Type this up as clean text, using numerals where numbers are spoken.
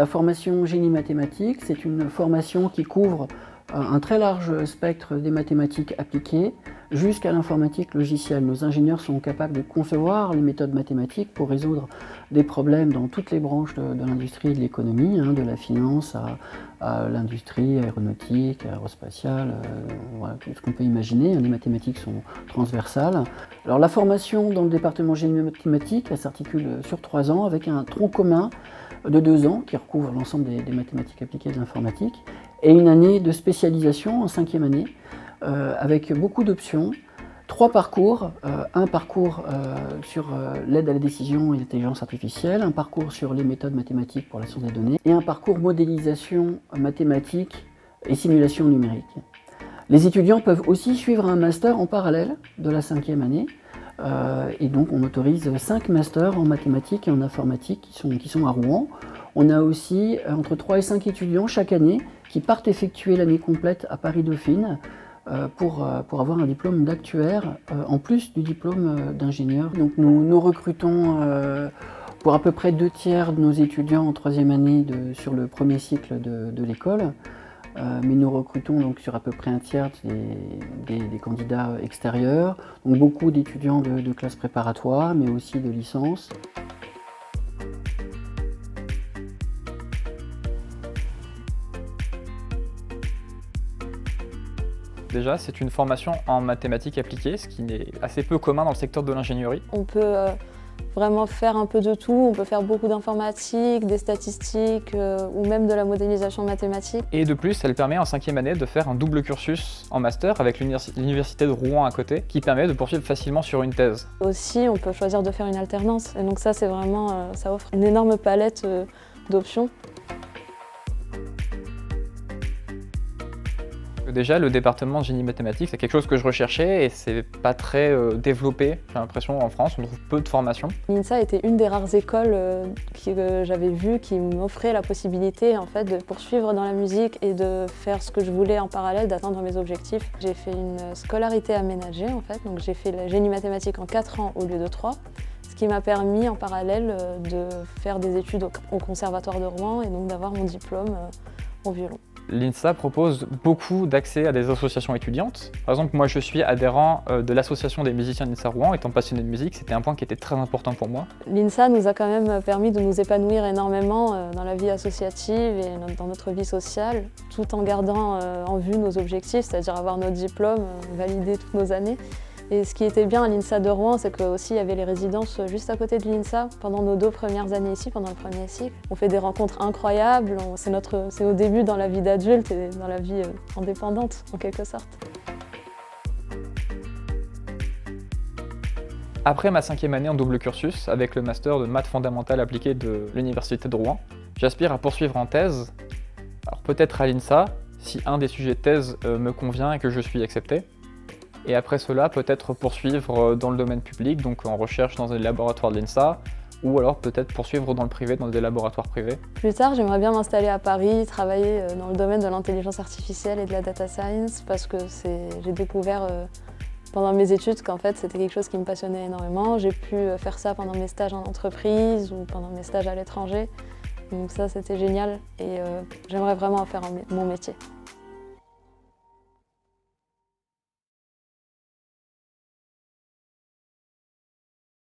La formation génie mathématique, c'est une formation qui couvre un très large spectre des mathématiques appliquées jusqu'à l'informatique logicielle. Nos ingénieurs sont capables de concevoir les méthodes mathématiques pour résoudre des problèmes dans toutes les branches de l'industrie et de l'économie, de la finance à l'industrie aéronautique, aérospatiale, voilà, tout ce qu'on peut imaginer. Les mathématiques sont transversales. Alors la formation dans le département génie mathématique, elle s'articule sur 3 ans avec un tronc commun de 2 ans qui recouvre l'ensemble des mathématiques appliquées de l'informatique et une année de spécialisation en 5e année avec beaucoup d'options, 3 parcours, un parcours sur l'aide à la décision et l'intelligence artificielle, un parcours sur les méthodes mathématiques pour la science des données et un parcours modélisation mathématique et simulation numérique. Les étudiants peuvent aussi suivre un master en parallèle de la 5e année et donc on autorise 5 masters en mathématiques et en informatique qui sont à Rouen. On a aussi entre 3 et 5 étudiants chaque année qui partent effectuer l'année complète à Paris-Dauphine pour avoir un diplôme d'actuaire en plus du diplôme d'ingénieur. Donc nous recrutons pour à peu près 2/3 de nos étudiants en 3e année sur le premier cycle de l'école. Mais nous recrutons donc sur à peu près 1/3 des candidats extérieurs, donc beaucoup d'étudiants de classes préparatoires, mais aussi de licence. Déjà, c'est une formation en mathématiques appliquées, ce qui est assez peu commun dans le secteur de l'ingénierie. On peut vraiment faire un peu de tout, on peut faire beaucoup d'informatique, des statistiques ou même de la modélisation mathématique. Et de plus, elle permet en 5e année de faire un double cursus en master avec l'université de Rouen à côté, qui permet de poursuivre facilement sur une thèse. Aussi, on peut choisir de faire une alternance, et donc ça, c'est vraiment, ça offre une énorme palette d'options. Déjà, le département de génie mathématique, c'est quelque chose que je recherchais et c'est pas très développé, j'ai l'impression, en France, on trouve peu de formations. L'INSA était une des rares écoles que j'avais vues qui m'offrait la possibilité en fait, de poursuivre dans la musique et de faire ce que je voulais en parallèle, d'atteindre mes objectifs. J'ai fait une scolarité aménagée en fait, donc j'ai fait le génie mathématique en 4 ans au lieu de 3, ce qui m'a permis en parallèle de faire des études au Conservatoire de Rouen et donc d'avoir mon diplôme en violon. L'INSA propose beaucoup d'accès à des associations étudiantes. Par exemple, moi je suis adhérent de l'association des musiciens de l'INSA Rouen. Étant passionné de musique, c'était un point qui était très important pour moi. L'INSA nous a quand même permis de nous épanouir énormément dans la vie associative et dans notre vie sociale, tout en gardant en vue nos objectifs, c'est-à-dire avoir nos diplômes, valider toutes nos années. Et ce qui était bien à l'INSA de Rouen, c'est qu'il y avait les résidences juste à côté de l'INSA pendant nos 2 premières années ici, pendant le premier cycle. On fait des rencontres incroyables, c'est nos débuts dans la vie d'adulte et dans la vie indépendante, en quelque sorte. Après ma 5e année en double cursus, avec le master de maths fondamentales appliquées de l'université de Rouen, j'aspire à poursuivre en thèse, alors peut-être à l'INSA, si un des sujets de thèse me convient et que je suis accepté. Et après cela, peut-être poursuivre dans le domaine public, donc en recherche dans des laboratoires de l'INSA, ou alors peut-être poursuivre dans le privé, dans des laboratoires privés. Plus tard, j'aimerais bien m'installer à Paris, travailler dans le domaine de l'intelligence artificielle et de la data science, parce que j'ai découvert pendant mes études qu'en fait c'était quelque chose qui me passionnait énormément. J'ai pu faire ça pendant mes stages en entreprise ou pendant mes stages à l'étranger. Donc ça, c'était génial et j'aimerais vraiment en faire mon métier.